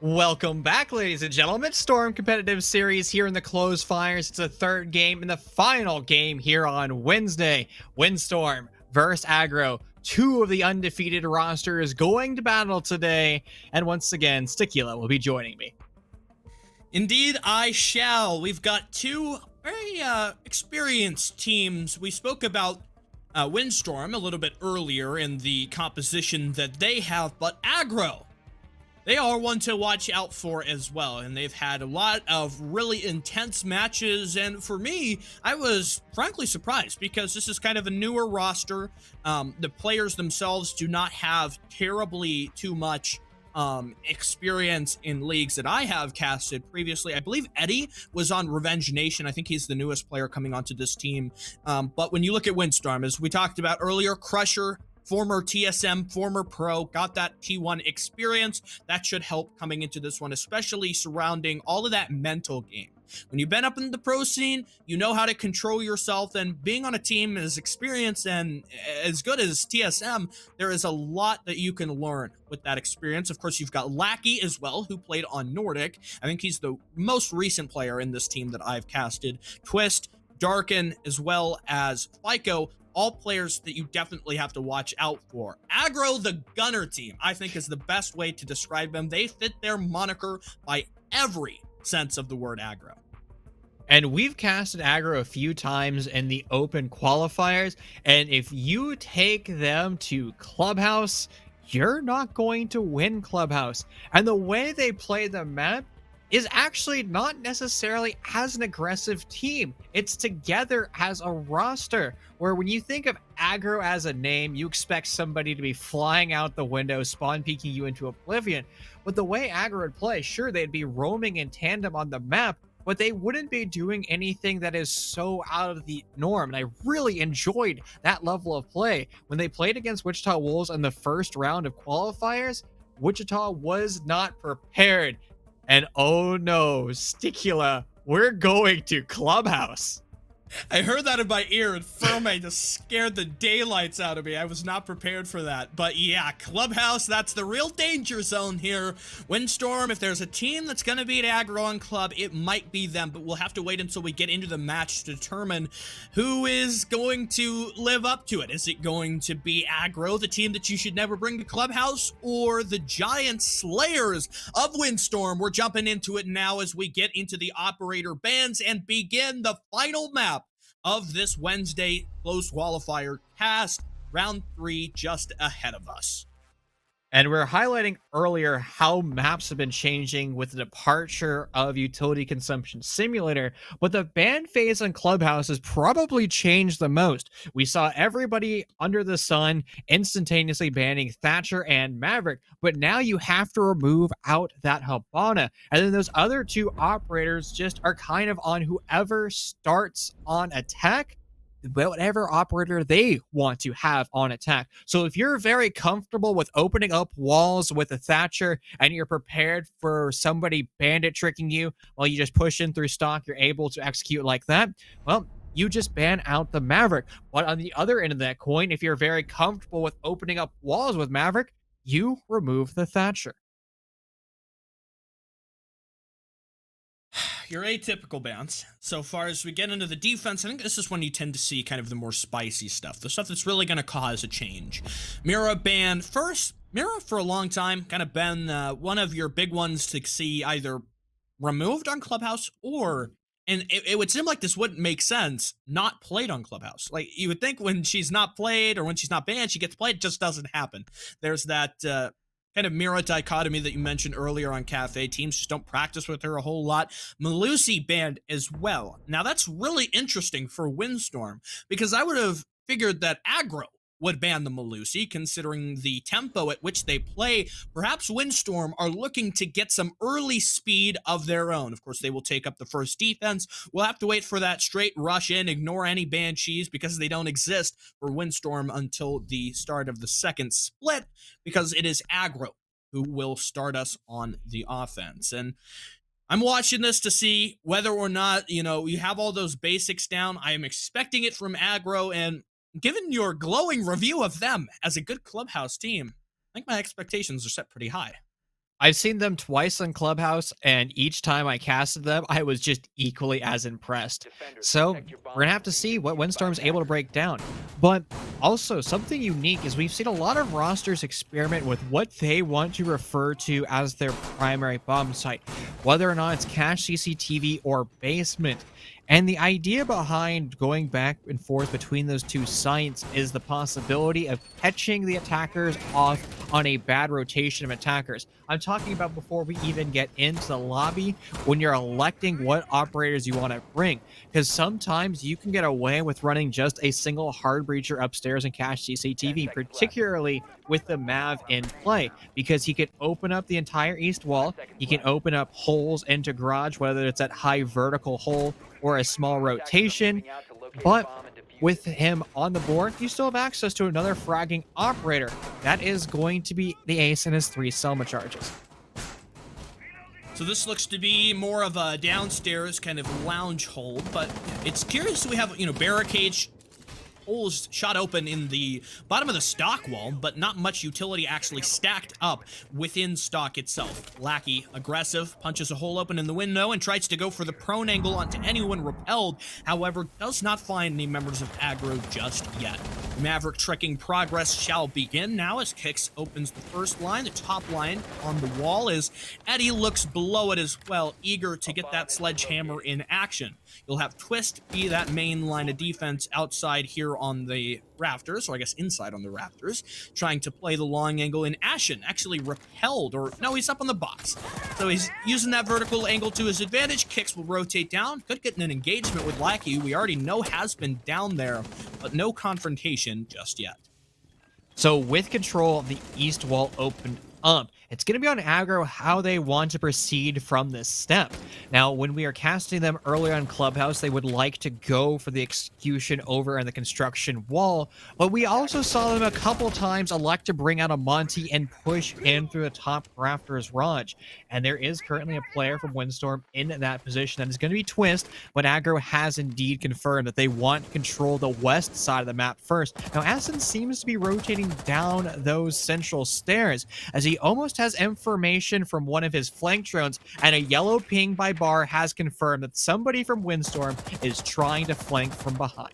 Welcome back, ladies and gentlemen. Storm competitive series here in the close fires. It's the third game and the final game here on Wednesday. Windstorm versus Aggro. Two of the undefeated rosters going to battle today. And once again, Sticula will be joining me. Indeed, I shall. We've got two very experienced teams. We spoke about Windstorm a little bit earlier in the composition that they have, but Aggro, they are one to watch out for as well, and they've had a lot of really intense matches, and for me, I was frankly surprised because this is kind of a newer roster. The players themselves do not have terribly too much experience in leagues that I have casted previously. I believe Eddie was on Revenge Nation. I think he's the newest player coming onto this team. But when you look at Windstorm, as we talked about earlier, Crusher, former TSM, former pro, got that T1 experience. That should help coming into this one, especially surrounding all of that mental game. When you've been up in the pro scene, you know how to control yourself, and being on a team as experienced and as good as TSM, there is a lot that you can learn with that experience. Of course, you've got Lackey as well, who played on Nordic. I think he's the most recent player in this team that I've casted. Twist, Darken, as well as FICO, all players that you definitely have to watch out for. Aggro, the gunner team, I think is the best way to describe them. They fit their moniker by every sense of the word aggro. And we've casted Aggro a few times in the open qualifiers. And if you take them to Clubhouse, you're not going to win Clubhouse. And the way they play the map is actually not necessarily as an aggressive team. It's together as a roster, where when you think of Aggro as a name, you expect somebody to be flying out the window, spawn peeking you into oblivion. But the way Aggro would play, sure, they'd be roaming in tandem on the map, but they wouldn't be doing anything that is so out of the norm. And I really enjoyed that level of play. When they played against Wichita Wolves in the first round of qualifiers, Wichita was not prepared. And oh no, Sticula, we're going to Clubhouse. I heard that in my ear, and Ferme just scared the daylights out of me. I was not prepared for that. But yeah, Clubhouse, that's the real danger zone here. Windstorm, if there's a team that's going to beat Aggro on Club, it might be them. But we'll have to wait until we get into the match to determine who is going to live up to it. Is it going to be Aggro, the team that you should never bring to Clubhouse, or the giant slayers of Windstorm? We're jumping into it now as we get into the operator bands and begin the final map of this Wednesday close qualifier cast. Round 3 just ahead of us. And we're highlighting earlier how maps have been changing with the departure of Utility Consumption Simulator, but the ban phase on Clubhouse has probably changed the most. We saw everybody under the sun instantaneously banning Thatcher and Maverick, but now you have to remove out that Habana. And then those other two operators just are kind of on whoever starts on attack, whatever operator they want to have on attack. So if you're very comfortable with opening up walls with a Thatcher and you're prepared for somebody bandit tricking you while you just push in through stock, you're able to execute like that, well, you just ban out the Maverick. But on the other end of that coin, if you're very comfortable with opening up walls with Maverick, you remove the Thatcher. Your atypical bans. So far as we get into the defense, I think this is when you tend to see kind of the more spicy stuff, the stuff that's really going to cause a change. Mira ban. First, Mira for a long time kind of been one of your big ones to see either removed on Clubhouse or, and it would seem like this wouldn't make sense, not played on Clubhouse. Like, you would think when she's not played or when she's not banned, she gets played. It just doesn't happen. There's that kind of Mira dichotomy that you mentioned earlier on Cafe. Teams just don't practice with her a whole lot. Malusi banned as well. Now, that's really interesting for Windstorm, because I would have figured that Aggro would ban the Malusi, considering the tempo at which they play. Perhaps Windstorm are looking to get some early speed of their own. Of course, they will take up the first defense. We'll have to wait for that straight rush in, ignore any Banshees, because they don't exist for Windstorm until the start of the second split, because it is Aggro who will start us on the offense. And I'm watching this to see whether or not, you have all those basics down. I am expecting it from Aggro, and given your glowing review of them as a good Clubhouse team, I think my expectations are set pretty high. I've seen them twice in Clubhouse, and each time I casted them, I was just equally as impressed. So we're gonna have to see what Windstorm's able to break down. But also, something unique is we've seen a lot of rosters experiment with what they want to refer to as their primary bomb site, whether or not it's cache CCTV or basement. And the idea behind going back and forth between those two sites is the possibility of catching the attackers off on a bad rotation of attackers. I'm talking about before we even get into the lobby, when you're electing what operators you want to bring. Because sometimes you can get away with running just a single hard breacher upstairs and cache CCTV, particularly with the Mav in play, because he can open up the entire east wall. He can open up holes into garage, whether it's that high vertical hole or a small rotation. But with him on the board, you still have access to another fragging operator. That is going to be the ace in his 3 Selma charges. So this looks to be more of a downstairs kind of lounge hold, but it's curious. We have, barricades, holes shot open in the bottom of the stock wall, but not much utility actually stacked up within stock itself. Lackey, aggressive, punches a hole open in the window and tries to go for the prone angle onto anyone repelled, however, does not find any members of Aggro just yet. Maverick tricking progress shall begin now as Kix opens the first line. The top line on the wall as Eddie looks below it as well, eager to get that sledgehammer in action. You'll have Twist be that main line of defense outside here on the rafters, or I guess inside on the rafters, trying to play the long angle, and Ashen actually repelled, or no, he's up on the box. So he's using that vertical angle to his advantage. Kix will rotate down, could get an engagement with Lackey, we already know has been down there, but no confrontation just yet. So with control of the east wall opened up, it's going to be on Aggro how they want to proceed from this step. Now, when we are casting them earlier on Clubhouse, they would like to go for the execution over on the construction wall, but we also saw them a couple times elect to bring out a Monty and push in through the top rafters Raj. And there is currently a player from Windstorm in that position. That is going to be Twist, but Aggro has indeed confirmed that they want to control the west side of the map first. Now, Aston seems to be rotating down those central stairs as he almost has information from one of his flank drones, and a yellow ping by Bar has confirmed that somebody from Windstorm is trying to flank from behind.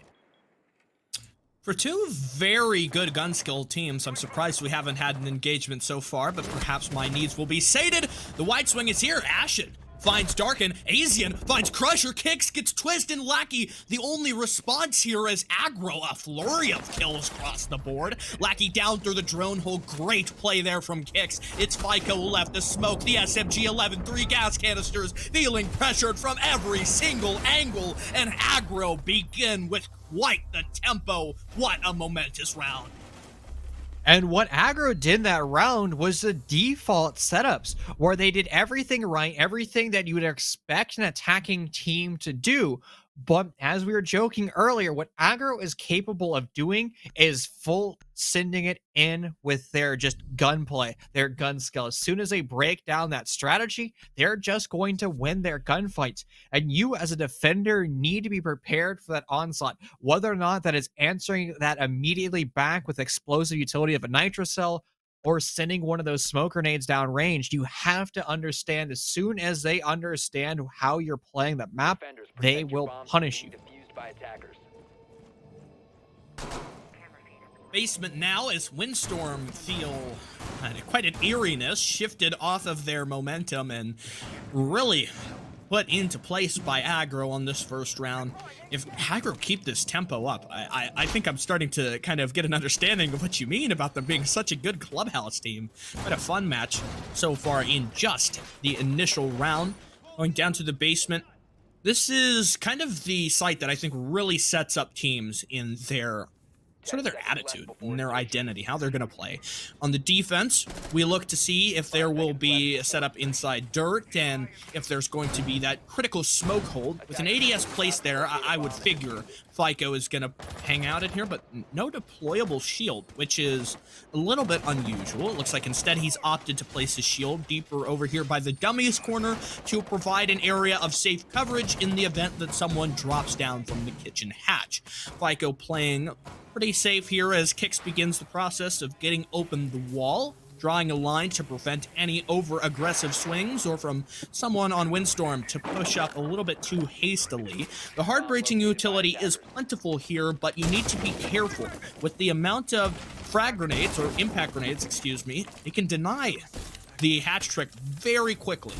For two very good gun skill teams, I'm surprised we haven't had an engagement so far, but perhaps my needs will be sated. The wide swing is here. Ashen finds Darken, Asian finds Crusher, Kix, gets Twist, and Lackey. The only response here is Aggro, a flurry of kills across the board. Lackey down through the drone hole, great play there from Kix. It's FICO left, the smoke, the SMG-11, 3 gas canisters, feeling pressured from every single angle, and Aggro begin with quite the tempo. What a momentous round. And what Aggro did that round was the default setups, where they did everything right, everything that you would expect an attacking team to do. But as we were joking earlier, what Aggro is capable of doing is full sending it in with their just gunplay, their gun skill. As soon as they break down that strategy, they're just going to win their gunfights. And you as a defender need to be prepared for that onslaught, whether or not that is answering that immediately back with explosive utility of a nitro cell or sending one of those smoke grenades down range. You have to understand, as soon as they understand how you're playing the map, they will punish you. Basement now as Windstorm feel quite an eeriness shifted off of their momentum and really put into place by Aggro on this first round. If Aggro keep this tempo up, I think I'm starting to kind of get an understanding of what you mean about them being such a good clubhouse team. Quite a fun match so far in just the initial round. Going down to the basement. This is kind of the site that I think really sets up teams in their sort of their attitude and their identity, how they're going to play. On the defense, we look to see if there will be a setup inside dirt and if there's going to be that critical smoke hold. With an ADS placed there, I would figure FICO is going to hang out in here, but no deployable shield, which is a little bit unusual. It looks like instead he's opted to place his shield deeper over here by the dummies corner to provide an area of safe coverage in the event that someone drops down from the kitchen hatch. FICO playing pretty safe here as Kix begins the process of getting open the wall. drawing a line to prevent any over-aggressive swings or from someone on Windstorm to push up a little bit too hastily. The hard-breaching utility is plentiful here, but you need to be careful. With the amount of frag grenades, or impact grenades, excuse me, it can deny the hatch trick very quickly.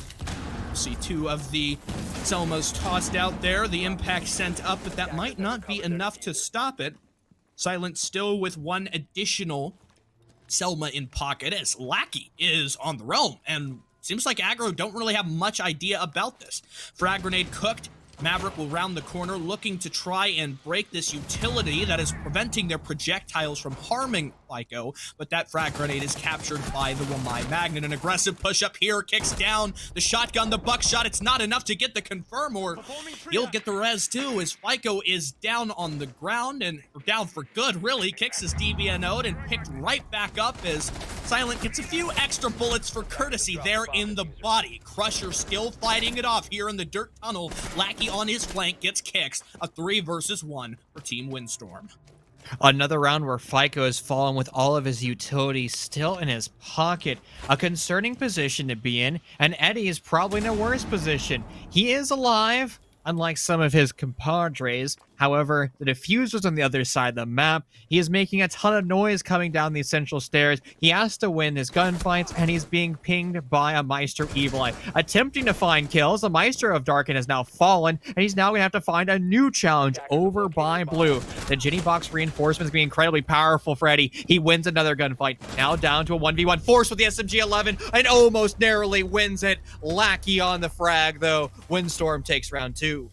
See 2 of the Selmas tossed out there, the impact sent up, but that might not be enough to stop it. Silent still with 1 additional Selma in pocket as Lackey is on the realm, and seems like Aggro don't really have much idea about this. Frag grenade cooked. Maverick will round the corner, looking to try and break this utility that is preventing their projectiles from harming FICO, but that frag grenade is captured by the Wamai Magnet. An aggressive push-up here, kicks down the shotgun, the buckshot. It's not enough to get the confirm, or he'll get the res too, as FICO is down on the ground, and down for good, really. Kicks his DBNO'd and picked right back up as Silent gets a few extra bullets for courtesy there in the body. Crusher still fighting it off here in the dirt tunnel. Lackey on his flank gets kicks. A 3 versus 1 for Team Windstorm. Another round where FICO has fallen with all of his utilities still in his pocket. A concerning position to be in, and Eddie is probably in a worse position. He is alive, unlike some of his compadres. However, the diffuser's on the other side of the map. He is making a ton of noise coming down the essential stairs. He has to win his gunfights, and he's being pinged by a Meister Evil Eye. Attempting to find kills, the Meister of Darken has now fallen, and he's now going to have to find a new challenge over by Blue. The Ginny Box reinforcements being incredibly powerful for Eddie. He wins another gunfight. Now down to a 1v1. Force with the SMG-11, and almost narrowly wins it. Lackey on the frag, though. Windstorm takes round 2.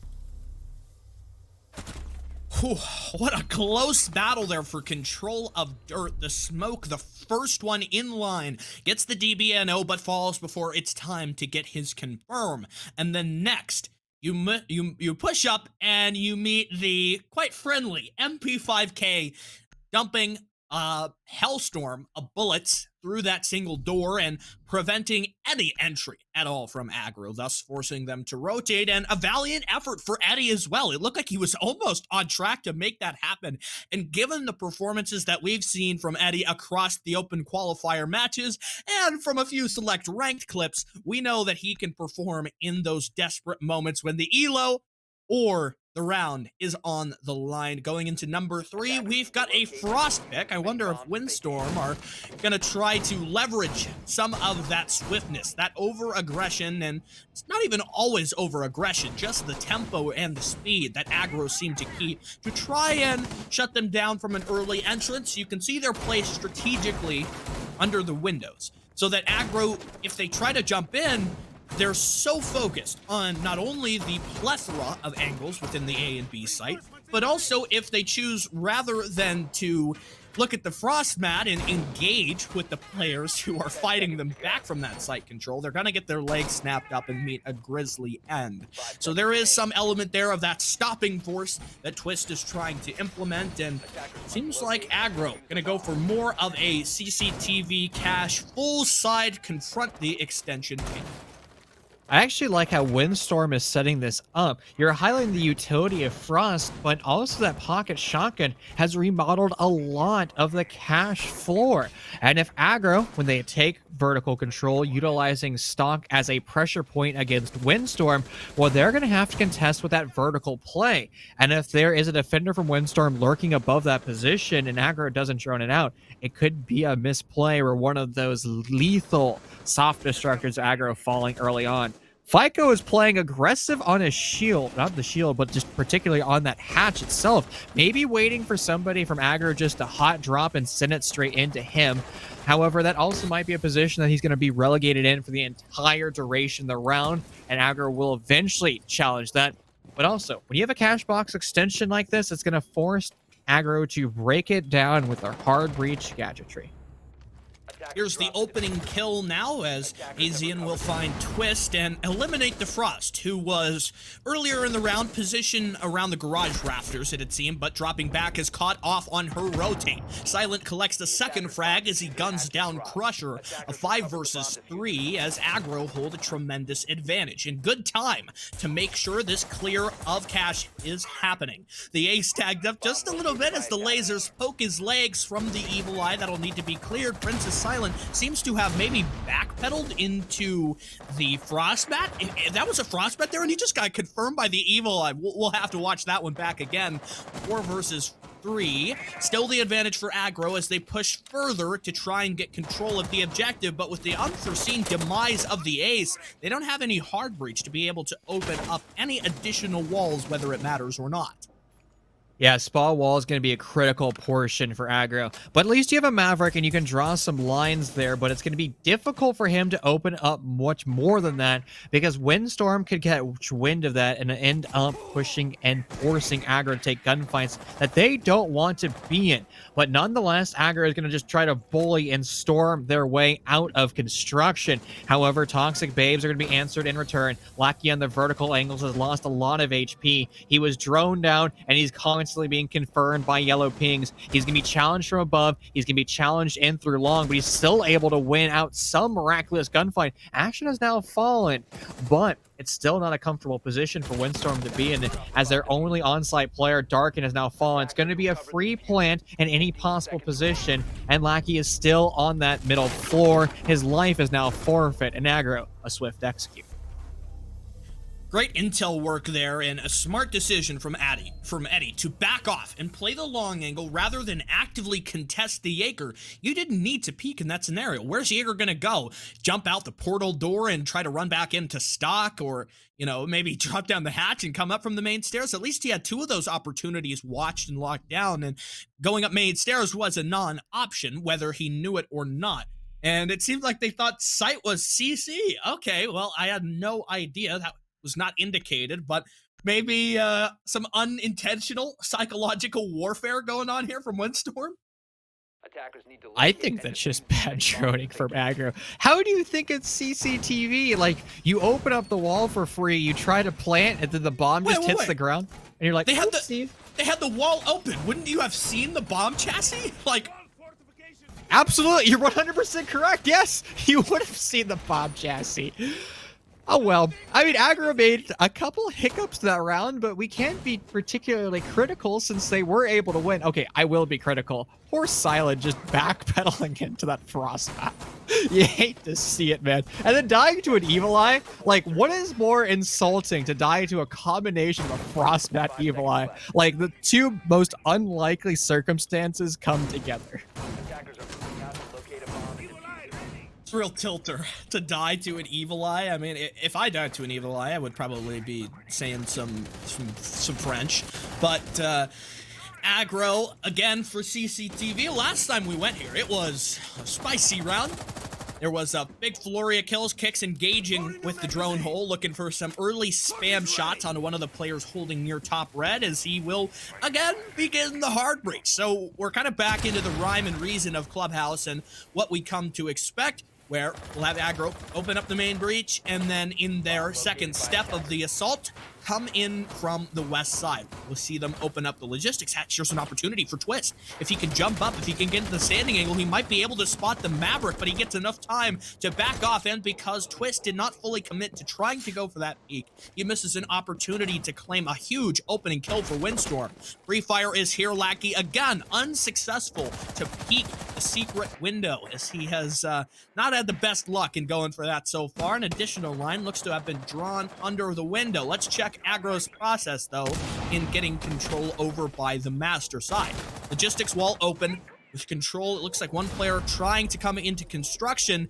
Whew, what a close battle there for control of dirt. The smoke, the first one in line, gets the DBNO but falls before it's time to get his confirm. And then next, you push up and you meet the quite friendly MP5K dumping a hellstorm of bullets through that single door and preventing any entry at all from Aggro, thus forcing them to rotate, and a valiant effort for Eddie as well. It looked like he was almost on track to make that happen, and given the performances that we've seen from Eddie across the open qualifier matches and from a few select ranked clips, we know that he can perform in those desperate moments when the elo or the round is on the line. Going into number 3, we've got a Frost pick. I wonder if Windstorm are going to try to leverage some of that swiftness, that over-aggression, and it's not even always over-aggression, just the tempo and the speed that Aggro seem to keep to try and shut them down from an early entrance. You can see they're placed strategically under the windows, so that Aggro, if they try to jump in, they're so focused on not only the plethora of angles within the A and B site, but also if they choose, rather than to look at the frost mat and engage with the players who are fighting them back from that site control, they're going to get their legs snapped up and meet a grisly end. So there is some element there of that stopping force that Twist is trying to implement, and it seems like Aggro going to go for more of a CCTV cache, full side confront the extension team. I actually like how Windstorm is setting this up. You're highlighting the utility of Frost, but also that pocket shotgun has remodeled a lot of the cache floor. And if Aggro, when they take vertical control, utilizing stock as a pressure point against Windstorm, well, they're going to have to contest with that vertical play. And if there is a defender from Windstorm lurking above that position and Aggro doesn't drone it out, it could be a misplay or one of those lethal soft destructors Aggro falling early on. FICO is playing aggressive on his shield, not the shield, but just particularly on that hatch itself. Maybe waiting for somebody from Aggro just to hot drop and send it straight into him. However, that also might be a position that he's going to be relegated in for the entire duration of the round, and Aggro will eventually challenge that. But also, when you have a cache box extension like this, it's going to force Aggro to break it down with their hard breach gadgetry. Here's the opening kill now, as Azian will find Twist and eliminate the Frost, who was earlier in the round positioned around the garage rafters, it had seemed, but dropping back is caught off on her rotate. Silent collects the second frag as he guns down Crusher, a 5 versus 3, as Aggro hold a tremendous advantage. In good time to make sure this clear of cache is happening. The ace tagged up just a little bit as the lasers poke his legs from the Evil Eye. That'll need to be cleared. Princess Silent Silent seems to have maybe backpedaled into the Frostbat. If that was a Frostbat there, and he just got confirmed by the Evil Eye. We'll have to watch that one back again. 4 versus 3. Still the advantage for Aggro as they push further to try and get control of the objective, but with the unforeseen demise of the Ace, they don't have any hard breach to be able to open up any additional walls, whether it matters or not. Yeah, Spa Wall is going to be a critical portion for Aggro. But at least you have a Maverick and you can draw some lines there, but it's going to be difficult for him to open up much more than that because Windstorm could catch wind of that and end up pushing and forcing Aggro to take gunfights that they don't want to be in. But nonetheless, Aggro is going to just try to bully and storm their way out of construction. However, Toxic Babes are going to be answered in return. Lackey on the vertical angles has lost a lot of HP. He was droned down and he's constantly being confirmed by yellow pings. He's going to be challenged from above. He's going to be challenged in through long, but he's still able to win out some miraculous gunfight. Action has now fallen, but it's still not a comfortable position for Windstorm to be in as their only on-site player, Darken, has now fallen. It's going to be a free plant in any possible position, and Lackey is still on that middle floor. His life is now forfeit, and Aggro, a swift execute. Great intel work there and a smart decision from Eddie to back off and play the long angle rather than actively contest the Jaeger. You didn't need to peek in that scenario. Where's Jaeger going to go? Jump out the portal door and try to run back into stock, or, you know, maybe drop down the hatch and come up from the main stairs? At least he had 2 of those opportunities watched and locked down, and going up main stairs was a non-option, whether he knew it or not. And it seemed like they thought site was CC. Okay, well, I had no idea. That was not indicated, but maybe some unintentional psychological warfare going on here from Windstorm. I think that's just bad droning from Aggro. How do you think it's CCTV? Like, you open up the wall for free, you try to plant, and then the bomb just hits the ground, and you're like, they had the wall open. Wouldn't you have seen the bomb chassis? Like, absolutely, you're 100% correct. Yes, you would have seen the bomb chassis. Oh, well, I mean, Aggro made a couple hiccups that round, but we can't be particularly critical since they were able to win. Okay, I will be critical. Poor Silent just backpedaling into that Frostbat. You hate to see it, man. And then dying to an Evil Eye? Like, what is more insulting to die to a combination of a Frostbat Evil Eye? Like, the 2 most unlikely circumstances come together. It's a real tilter to die to an Evil Eye. I mean, if I died to an Evil Eye, I would probably be saying some French. But Aggro, again, for CCTV. Last time we went here, it was a spicy round. There was a big flurry of kills, kicks engaging with the drone hole, looking for some early spam shots onto one of the players holding near top red, as he will, again, begin the hard breach. So we're kind of back into the rhyme and reason of Clubhouse and what we come to expect, where we'll have Aggro open up the main breach, and then in their second step of the assault, come in from the west side. We'll see them open up the logistics hatch. Here's an opportunity for Twist. If he can jump up, if he can get into the standing angle, he might be able to spot the Maverick, but he gets enough time to back off, and because Twist did not fully commit to trying to go for that peek, he misses an opportunity to claim a huge opening kill for Windstorm. Free Fire is here. Lackey, again, unsuccessful to peek the secret window, as he has not had the best luck in going for that so far. An additional line looks to have been drawn under the window. Let's check Aggro's process, though, in getting control over by the master side. Logistics wall open with control. It looks like one player trying to come into construction.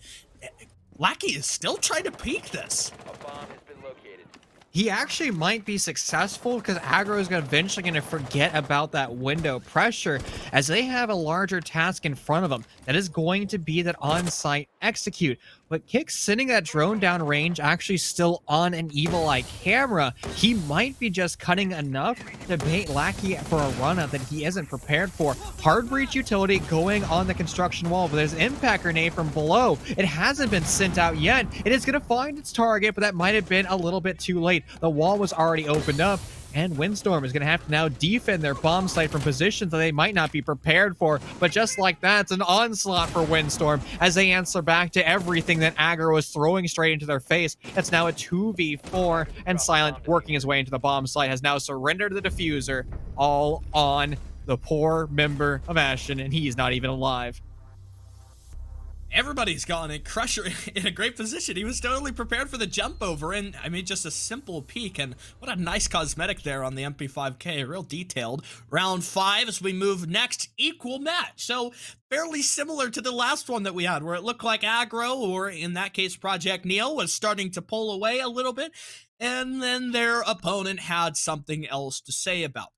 Lackey is still trying to peek this. A bomb has been located. He actually might be successful because Aggro is eventually going to forget about that window pressure as they have a larger task in front of them. That is going to be that on-site execute. But Kick sending that drone down range actually still on an Evil Eye camera. He might be just cutting enough to bait Lackey for a run-up that he isn't prepared for. Hard breach utility going on the construction wall, but there's impact grenade from below. It hasn't been sent out yet. It is going to find its target, but that might have been a little bit too late. The wall was already opened up, and Windstorm is going to have to now defend their bomb site from positions that they might not be prepared for. But just like that, it's an onslaught for Windstorm as they answer back to everything that Aggro was throwing straight into their face. It's now a 2v4, and Silent, working his way into the bomb site, has now surrendered the diffuser, all on the poor member of Ashen, and he's not even alive. Everybody's gotten it. Crusher in a great position. He was totally prepared for the jump over, and I mean, just a simple peek, and what a nice cosmetic there on the MP5K, real detailed. Round 5 as we move next, equal match. So fairly similar to the last one that we had, where it looked like Aggro, or in that case, Project Neo, was starting to pull away a little bit, and then their opponent had something else to say about that.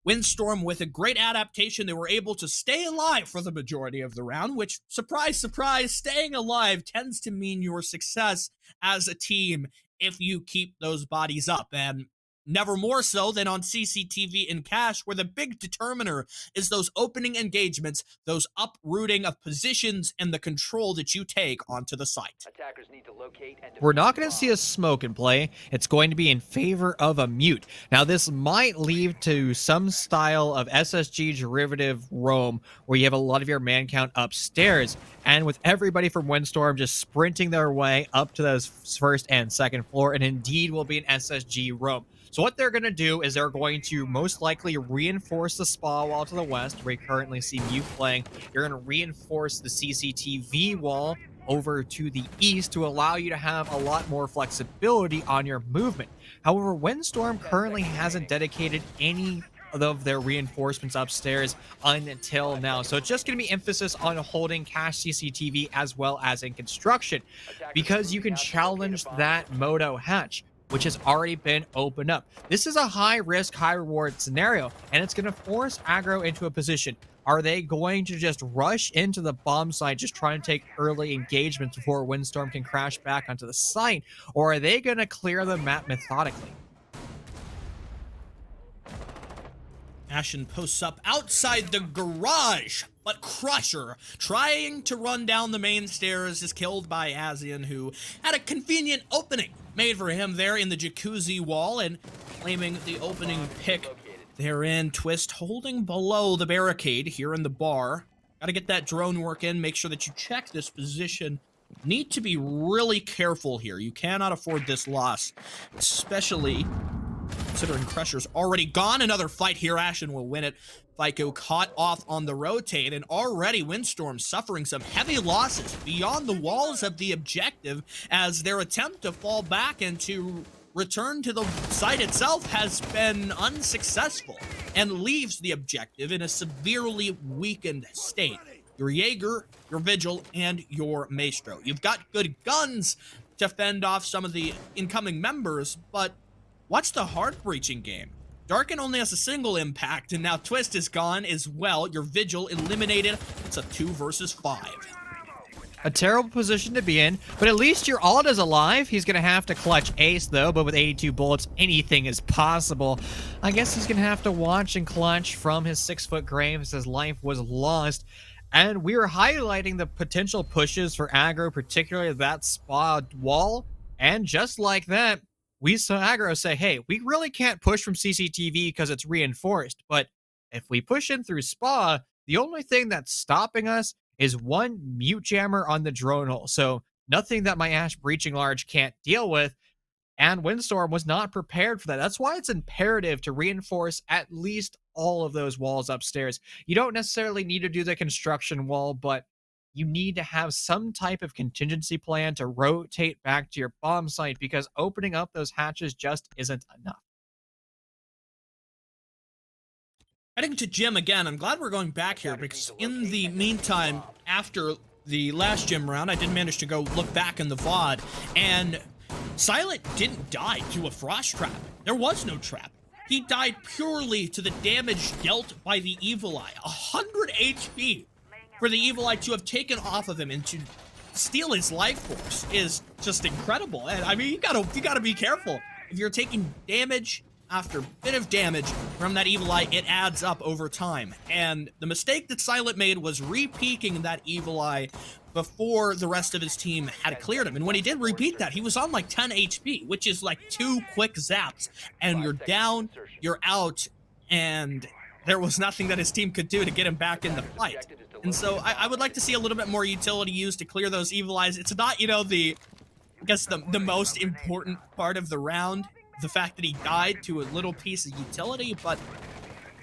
Windstorm, with a great adaptation, they were able to stay alive for the majority of the round, which, surprise, surprise, staying alive tends to mean your success as a team if you keep those bodies up. And never more so than on CCTV and Cash, where the big determiner is those opening engagements, those uprooting of positions, and the control that you take onto the site. We're not going to see a smoke in play. It's going to be in favor of a mute. Now, this might lead to some style of SSG derivative roam, where you have a lot of your man count upstairs, and with everybody from Windstorm just sprinting their way up to those first and second floor, and indeed will be an SSG roam. So what they're going to do is they're going to most likely reinforce the spa wall to the west, where you currently see Mute playing. You're going to reinforce the CCTV wall over to the east to allow you to have a lot more flexibility on your movement. However, Windstorm currently hasn't dedicated any of their reinforcements upstairs until now. So it's just going to be emphasis on holding Cash CCTV as well as in construction, because you can challenge that Moto hatch, which has already been opened up. This is a high risk, high reward scenario, and it's going to force Aggro into a position. Are they going to just rush into the bomb site, just trying to take early engagements before Windstorm can crash back onto the site? Or are they going to clear the map methodically? Ashen posts up outside the garage, but Crusher, trying to run down the main stairs, is killed by Azian, who had a convenient opening made for him there in the jacuzzi wall, and claiming the opening pick therein. Twist holding below the barricade here in the bar. Gotta get that drone work in, make sure that you check this position. Need to be really careful here. You cannot afford this loss, especially considering Crusher's already gone. Another fight here. Ashen will win it. FICO caught off on the rotate, and already Windstorm suffering some heavy losses beyond the walls of the objective, as their attempt to fall back and to return to the site itself has been unsuccessful, and leaves the objective in a severely weakened state. Your Jaeger, your Vigil, and your Maestro. You've got good guns to fend off some of the incoming members, but watch the heart breaching game. Darken only has a single impact, and now Twist is gone as well. Your Vigil eliminated. It's a 2 versus 5. A terrible position to be in, but at least your ult is alive. He's going to have to clutch ace, though, but with 82 bullets, anything is possible. I guess he's going to have to watch and clutch from his 6-foot grave as his life was lost. And we were highlighting the potential pushes for Aggro, particularly that spa wall. And just like that, we saw Aggro say, hey, we really can't push from CCTV because it's reinforced. But if we push in through spa, the only thing that's stopping us is one mute jammer on the drone hole. So nothing that my Ash breaching large can't deal with. And Windstorm was not prepared for that. That's why it's imperative to reinforce at least all of those walls upstairs. You don't necessarily need to do the construction wall, but you need to have some type of contingency plan to rotate back to your bomb site, because opening up those hatches just isn't enough. Heading to Gym again. I'm glad we're going back here, because in the meantime, after the last Gym round, I did manage to go look back in the VOD, and Silent didn't die to a frost trap. There was no trap. He died purely to the damage dealt by the Evil Eye. 100 HP for the Evil Eye to have taken off of him and to steal his life force is just incredible. And I mean, you gotta be careful. If you're taking damage after bit of damage from that Evil Eye, it adds up over time. And the mistake that Silent made was re-peeking that Evil Eye before the rest of his team had cleared him. And when he did repeat that, he was on like 10 HP, which is like 2 quick zaps, and you're down, you're out, and there was nothing that his team could do to get him back in the fight. And so I would like to see a little bit more utility used to clear those Evil Eyes. It's not, you know, I guess the most important part of the round, the fact that he died to a little piece of utility, but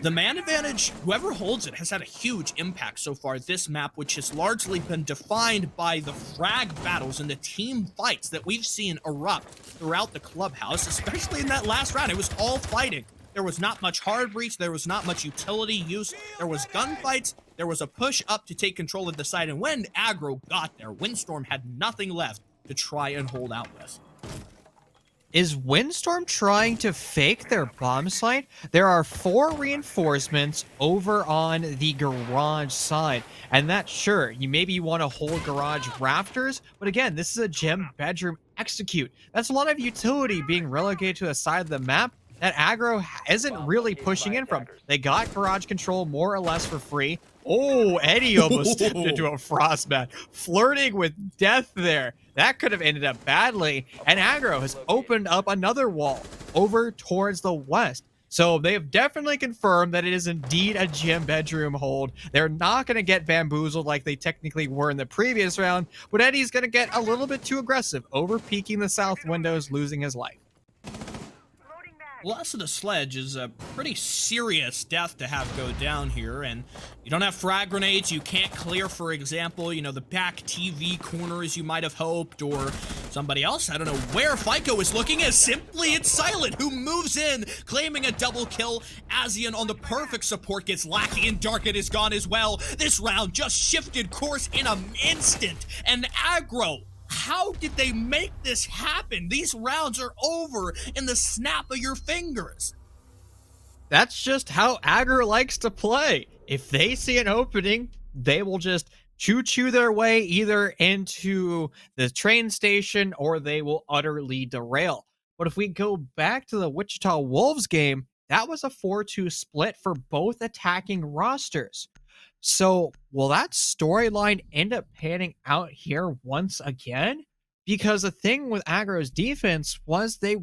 The man advantage, whoever holds it, has had a huge impact so far this map, which has largely been defined by the frag battles and the team fights that we've seen erupt throughout the clubhouse, especially in that last round. It was all fighting. There was not much hard breach, there was not much utility use, there was gunfights, there was a push up to take control of the side, and when Aggro got there, Windstorm had nothing left to try and hold out with. Is Windstorm trying to fake their bomb site? There are 4 reinforcements over on the garage side. And that's sure, maybe want to hold garage rafters, but again, this is a gym bedroom execute. That's a lot of utility being relegated to the side of the map that Aggro isn't really pushing in from. They got garage control more or less for free. Oh, Eddie almost stepped into a frostbat, flirting with death there. That could have ended up badly, and Aggro has opened up another wall over towards the west. So they have definitely confirmed that it is indeed a gym bedroom hold. They're not going to get bamboozled like they technically were in the previous round, but Eddie's going to get a little bit too aggressive, over peeking the south windows, losing his life. Loss of the sledge is a pretty serious death to have go down here, and you don't have frag grenades, you can't clear, for example, the back TV corners you might have hoped, or somebody else, I don't know where FICO is looking, as simply it's Silent, who moves in, claiming a double kill. Azian on the perfect support gets Lackey, and Darket is gone as well. This round just shifted course in an instant, and Aggro, how did they make this happen? These rounds are over in the snap of your fingers. That's just how Aggro likes to play. If they see an opening, they will just choo-choo their way either into the train station or they will utterly derail. But if we go back to the Wichita Wolves game, that was a 4-2 split for both attacking rosters. So will that storyline end up panning out here once again? Because the thing with Aggro's defense was they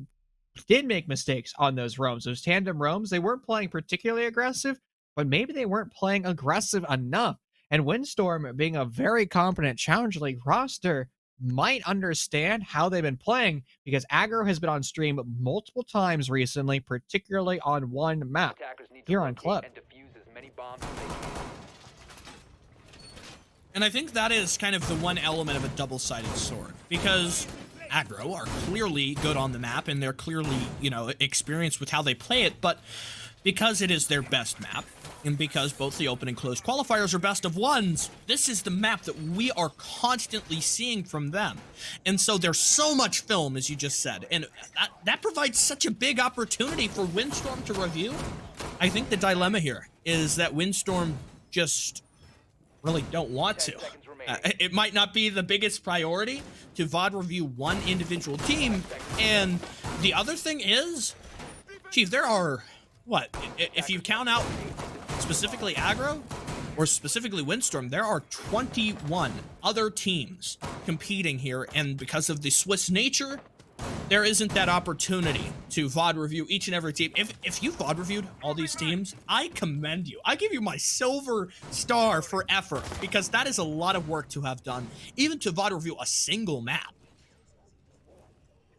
did make mistakes on those roams. Those tandem roams, they weren't playing particularly aggressive, but maybe they weren't playing aggressive enough. And Windstorm, being a very competent Challenger League roster, might understand how they've been playing, because Aggro has been on stream multiple times recently, particularly on one map here on Club. And I think that is kind of the one element of a double-sided sword, because Aggro are clearly good on the map and they're clearly, experienced with how they play it, but because it is their best map, and because both the open and closed qualifiers are best of ones, this is the map that we are constantly seeing from them. And so there's so much film, as you just said, and that provides such a big opportunity for Windstorm to review. I think the dilemma here is that Windstorm just really don't want to. It might not be the biggest priority to VOD review one individual team, and the other thing is, Chief, there are, if you count out specifically Aggro, or specifically Windstorm, there are 21 other teams competing here, and because of the Swiss nature, there isn't that opportunity to VOD review each and every team. If you VOD reviewed all these teams, I commend you. I give you my silver star for effort, because that is a lot of work to have done, even to VOD review a single map.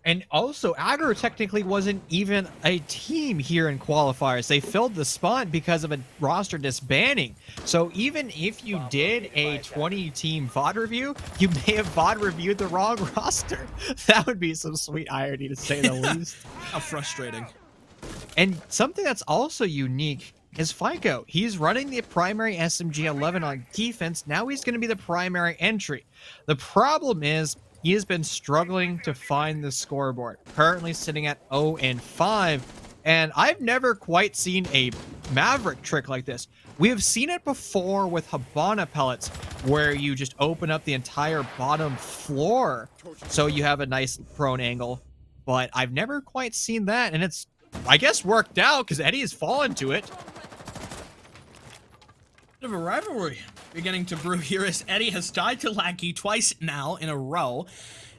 And also, Aggro technically wasn't even a team here in qualifiers. They filled the spot because of a roster disbanding. So even if you did a 20-team VOD review, you may have VOD reviewed the wrong roster. That would be some sweet irony, to say the least. How frustrating. And something that's also unique is FICO. He's running the primary SMG-11 on defense. Now he's going to be the primary entry. The problem is, he has been struggling to find the scoreboard, currently sitting at 0-5, and I've never quite seen a Maverick trick like this. We have seen it before with Habana pellets, where you just open up the entire bottom floor so you have a nice prone angle, but I've never quite seen that, and it's, I guess, worked out because Eddie has fallen to it. Bit of a rivalry beginning to brew here, as Eddie has died to Lackey twice now in a row.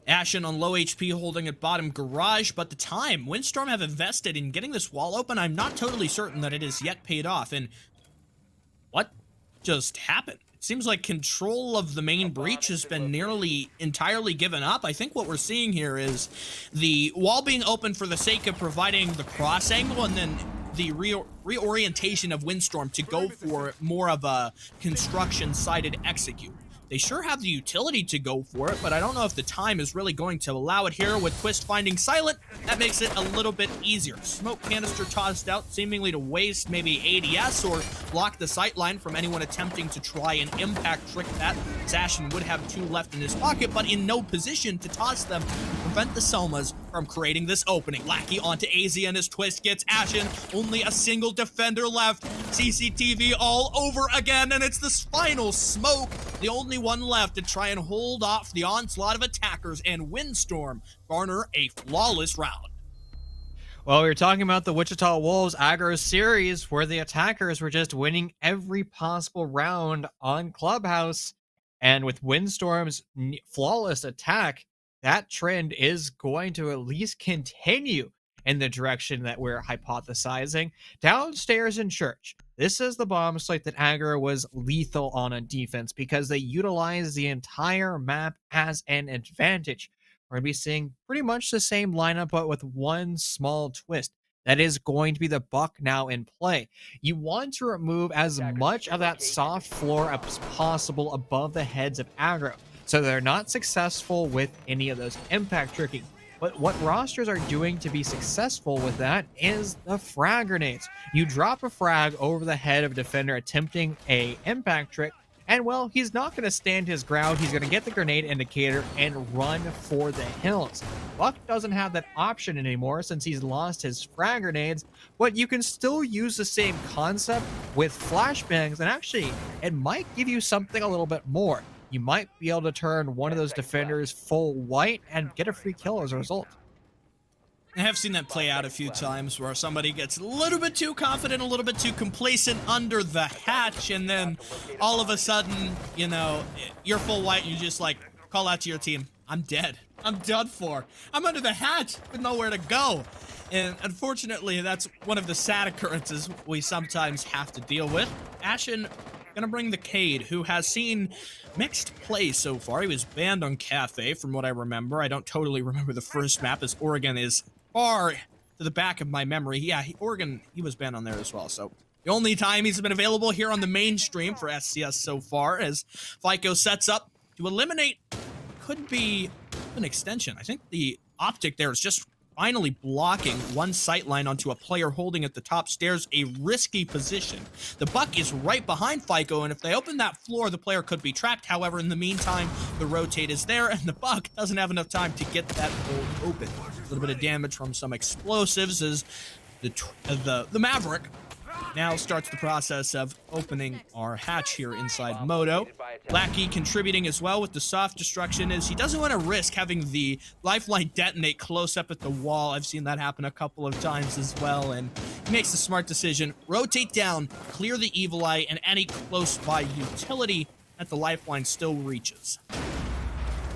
Ashen on low HP holding at bottom garage, but the time Windstorm have invested in getting this wall open, I'm not totally certain that it has yet paid off. And what just happened? It seems like control of the main breach has been nearly entirely given up. I think what we're seeing here is the wall being open for the sake of providing the cross angle, and then the reorientation of Windstorm to go for more of a construction-sided execute. They sure have the utility to go for it, but I don't know if the time is really going to allow it here. With Twist finding Silent, that makes it a little bit easier. Smoke canister tossed out, seemingly to waste maybe ADS or block the sightline from anyone attempting to try and impact trick that. Zashin would have 2 left in his pocket, but in no position to toss them to prevent the Selmas from creating this opening. Lackey onto AZ, and his Twist gets Ashen. Only a single defender left. CCTV all over again, and it's this final Smoke, the only one left to try and hold off the onslaught of attackers, and Windstorm garner a flawless round. Well, we were talking about the Wichita Wolves Aggro series where the attackers were just winning every possible round on Clubhouse. And with Windstorm's flawless attack, that trend is going to at least continue in the direction that we're hypothesizing. Downstairs in church, this is the bomb site that Aggro was lethal on defense because they utilized the entire map as an advantage. We're going to be seeing pretty much the same lineup, but with one small twist. That is going to be the buck now in play. You want to remove as much of that soft floor as possible above the heads of Aggro, so they're not successful with any of those impact tricking. But what rosters are doing to be successful with that is the frag grenades. You drop a frag over the head of a defender attempting a impact trick, and well, he's not going to stand his ground. He's going to get the grenade indicator and run for the hills. Buck doesn't have that option anymore since he's lost his frag grenades, but you can still use the same concept with flashbangs, and actually, it might give you something a little bit more. You might be able to turn one of those defenders full white and get a free kill as a result. I have seen that play out a few times where somebody gets a little bit too confident, a little bit too complacent under the hatch, and then all of a sudden, you know, you're full white and you just like call out to your team, I'm dead. I'm done for. I'm under the hatch with nowhere to go. And unfortunately, that's one of the sad occurrences we sometimes have to deal with. Ashen gonna bring the Cade, who has seen mixed play so far. He was banned on Cafe, from what I remember. I don't totally remember the first map, as Oregon is far to the back of my memory. Yeah, Oregon, he was banned on there as well. So the only time he's been available here on the mainstream for SCS so far, as FICO sets up to eliminate, could be an extension. I think the optic there is just finally blocking one sightline onto a player holding at the top stairs, a risky position. The buck is right behind FICO, and if they open that floor, the player could be trapped. However, in the meantime, the rotate is there, and the buck doesn't have enough time to get that hole open. A little bit of damage from some explosives as the Maverick now starts the process of opening our hatch here inside Moto. Lackey contributing as well with the soft destruction, as he doesn't want to risk having the lifeline detonate close up at the wall. I've seen that happen a couple of times as well, and he makes the smart decision. Rotate down, clear the Evil Eye, and any close by utility that the lifeline still reaches.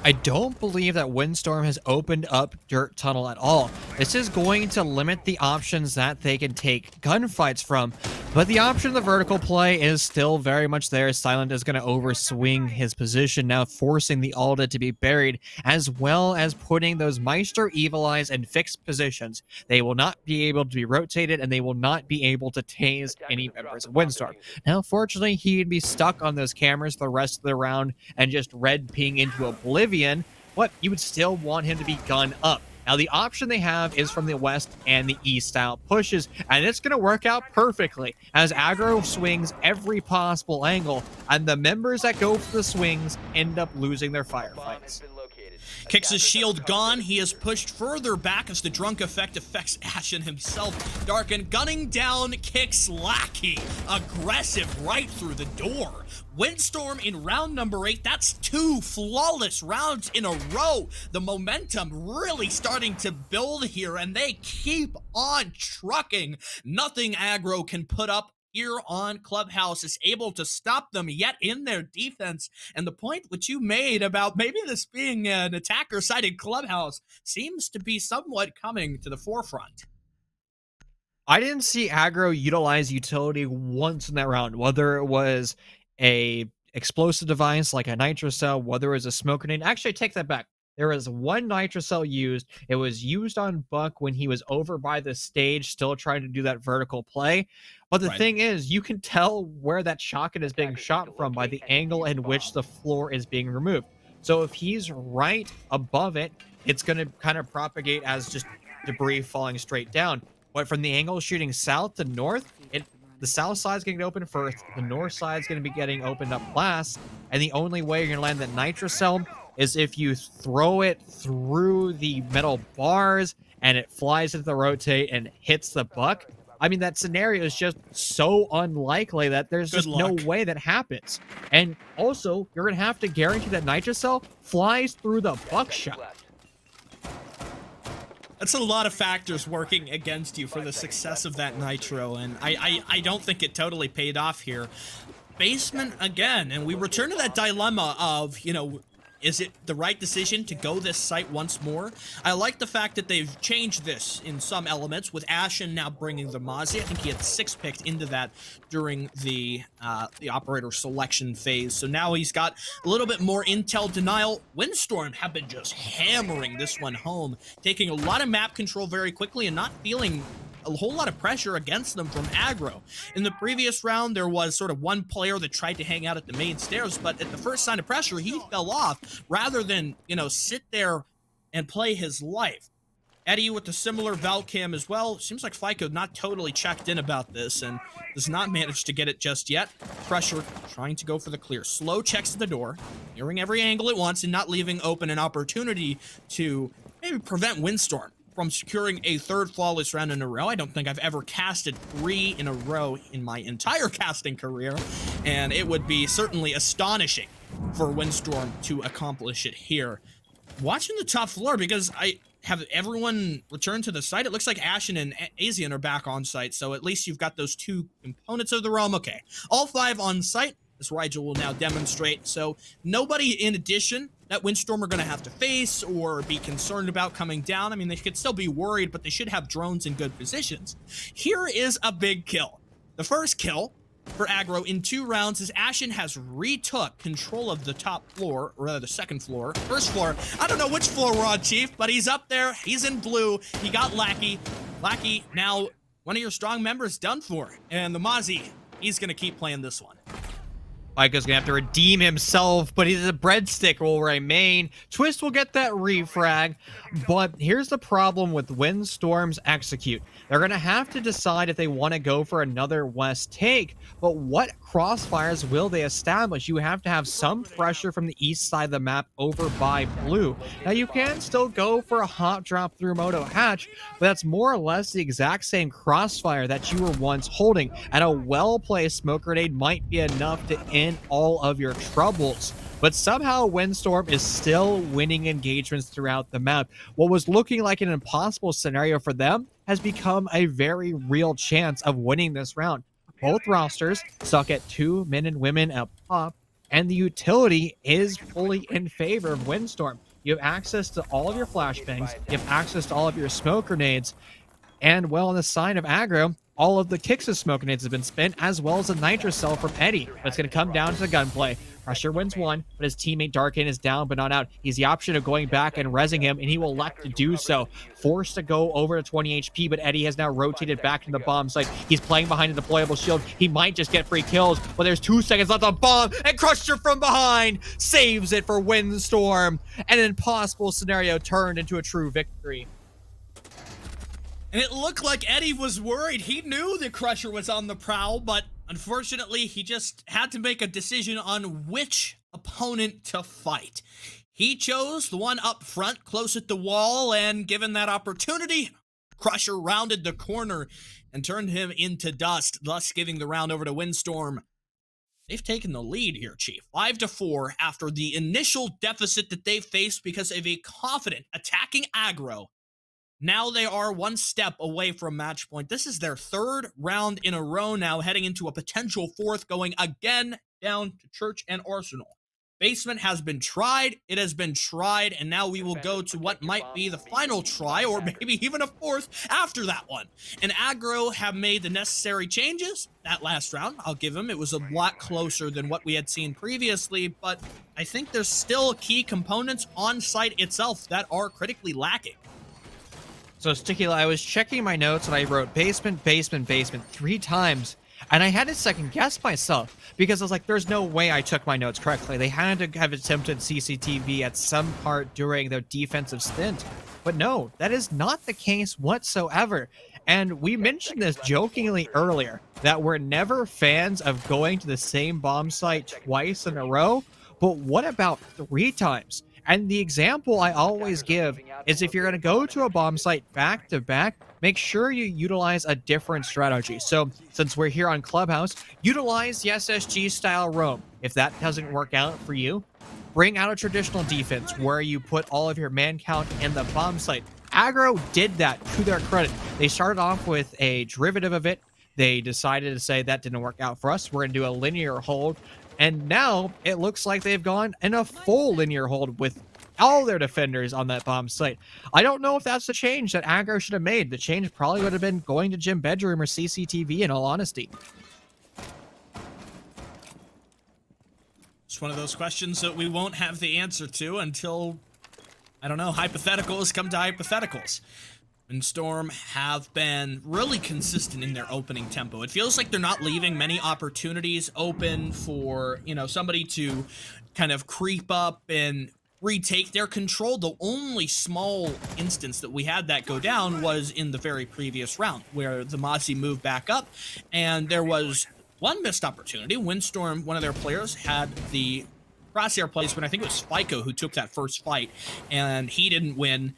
I don't believe that Windstorm has opened up Dirt Tunnel at all. This is going to limit the options that they can take gunfights from, but the option of the vertical play is still very much there. Silent is going to overswing his position, now forcing the Alda to be buried, as well as putting those Maestro Evil Eyes in fixed positions. They will not be able to be rotated, and they will not be able to tase any members of Windstorm. Now, fortunately, he'd be stuck on those cameras the rest of the round and just red ping into oblivion, but you would still want him to be gunned up. Now, the option they have is from the west and the east style pushes, and it's going to work out perfectly as Aggro swings every possible angle, and the members that go for the swings end up losing their firefights. Kicks his shield gone. He is pushed further back as the drunk effect affects Ashen himself. Darken gunning down, kicks Lackey. Aggressive right through the door. Windstorm in round number 8. That's 2 flawless rounds in a row. The momentum really starting to build here, and they keep on trucking. Nothing Aggro can put up here on Clubhouse is able to stop them yet in their defense. And the point which you made about maybe this being an attacker-sided Clubhouse seems to be somewhat coming to the forefront. I didn't see Aggro utilize utility once in that round, whether it was a explosive device like a nitro cell, whether it was a smoke grenade. Actually, I take that back. There was one nitrocell used. It was used on Buck when he was over by the stage, still trying to do that vertical play. But the Right. thing is, you can tell where that shotgun is being shot from by the angle in which the floor is being removed. So if he's right above it, it's going to kind of propagate as just debris falling straight down. But from the angle shooting south to north, the south side is going to get open first. The north side is going to be getting opened up last. And the only way you're going to land that nitrocell is if you throw it through the metal bars and it flies into the rotate and hits the Buck. I mean, that scenario is just so unlikely that there's Good just no luck. way that happens. And also, you're going to have to guarantee that nitrocell flies through the buckshot. That's a lot of factors working against you for the success of that nitro, and I don't think it totally paid off here. Basement again, and we return to that dilemma of, you know, is it the right decision to go this site once more? I like the fact that they've changed this in some elements, with Ashen now bringing the Mozzie. I think he had 6 picked into that during the operator selection phase. So now he's got a little bit more intel denial. Windstorm have been just hammering this one home, taking a lot of map control very quickly and not feeling a whole lot of pressure against them from Aggro. In the previous round, there was sort of one player that tried to hang out at the main stairs, but at the first sign of pressure, he fell off rather than, you know, sit there and play his life. Eddie with a similar Valcam as well. Seems like FICO not totally checked in about this and does not manage to get it just yet. Pressure trying to go for the clear. Slow checks at the door, clearing every angle at once and not leaving open an opportunity to maybe prevent Windstorm from securing a 3rd flawless round in a row. I don't think I've ever casted 3 in a row in my entire casting career, and it would be certainly astonishing for Windstorm to accomplish it here. Watching the top floor, because I have everyone return to the site, it looks like Ashen and Asian are back on site, so at least you've got those 2 components of the realm. Okay, all 5 on site, as Rigel will now demonstrate, so nobody in addition that Windstorm are going to have to face or be concerned about coming down. I mean, they could still be worried, but they should have drones in good positions. Here is a big kill. The first kill for Aggro in 2 rounds is Ashen has retook control of the top floor, or rather the 2nd floor. 1st floor, I don't know which floor we're on, Chief, but he's up there. He's in blue. He got Lackey. Lackey, now one of your strong members done for. And the Mozzie, he's going to keep playing this one. FICO's gonna have to redeem himself, but he's a breadstick will remain. Twist will get that refrag, but here's the problem with Windstorm's execute. They're gonna have to decide if they want to go for another west take, but what crossfires will they establish? You have to have some pressure from the east side of the map over by blue. Now you can still go for a hot drop through Moto Hatch, but that's more or less the exact same crossfire that you were once holding, and a well-placed smoke grenade might be enough to end all of your troubles. But somehow Windstorm is still winning engagements throughout the map. What was looking like an impossible scenario for them has become a very real chance of winning this round. Both rosters stuck at 2 men and women up top, and the utility is fully in favor of Windstorm. You have access to all of your flashbangs, you have access to all of your smoke grenades, and well, on the side of Aggro, all of the kicks of smoke grenades have been spent, as well as a nitrocell from Eddie. But it's going to come down to the gunplay. Pressure wins 1, but his teammate Darkin is down but not out. He's the option of going back and rezzing him, and he will elect to do so. Forced to go over to 20 HP, but Eddie has now rotated back to the bomb site. He's playing behind a deployable shield. He might just get free kills, but there's 2 seconds left on bomb, and Crusher from behind saves it for Windstorm. An impossible scenario turned into a true victory. And it looked like Eddie was worried. He knew the Crusher was on the prowl, but unfortunately, he just had to make a decision on which opponent to fight. He chose the one up front, close at the wall, and given that opportunity, Crusher rounded the corner and turned him into dust, thus giving the round over to Windstorm. They've taken the lead here, Chief. 5-4 after the initial deficit that they faced because of a confident attacking Aggro. Now they are 1 step away from match point. This is their 3rd round in a row now, heading into a potential 4th, going again down to Church and Arsenal. Basement has been tried, it has been tried, and now we will go to what might be the final try, or maybe even a fourth after that one. And Aggro have made the necessary changes that last round. I'll give them. It was a lot closer than what we had seen previously, but I think there's still key components on site itself that are critically lacking. So Sticky, I was checking my notes and I wrote basement, basement, basement 3 times. And I had to second guess myself because I was like, there's no way I took my notes correctly. They had to have attempted CCTV at some part during their defensive stint. But no, that is not the case whatsoever. And we mentioned this jokingly earlier, that we're never fans of going to the same bomb site twice in a row. But what about 3 times? And the example I always give is if you're going to go to a bomb site back to back, make sure you utilize a different strategy. So since we're here on Clubhouse, utilize the SSG style roam. If that doesn't work out for you, bring out a traditional defense where you put all of your man count in the bomb site. Aggro did that to their credit. They started off with a derivative of it. They decided to say that didn't work out for us. We're going to do a linear hold. And now it looks like they've gone in a full linear hold with all their defenders on that bomb site. I don't know if that's the change that Aggro should have made. The change probably would have been going to gym bedroom or CCTV, in all honesty. It's one of those questions that we won't have the answer to until, I don't know, hypotheticals come to hypotheticals. Windstorm have been really consistent in their opening tempo. It feels like they're not leaving many opportunities open for, you know, somebody to kind of creep up and retake their control. The only small instance that we had that go down was in the very previous round, where the Mozzie moved back up, and there was one missed opportunity. Windstorm, one of their players, had the crosshair placement. I think it was FICO who took that first fight, and he didn't win.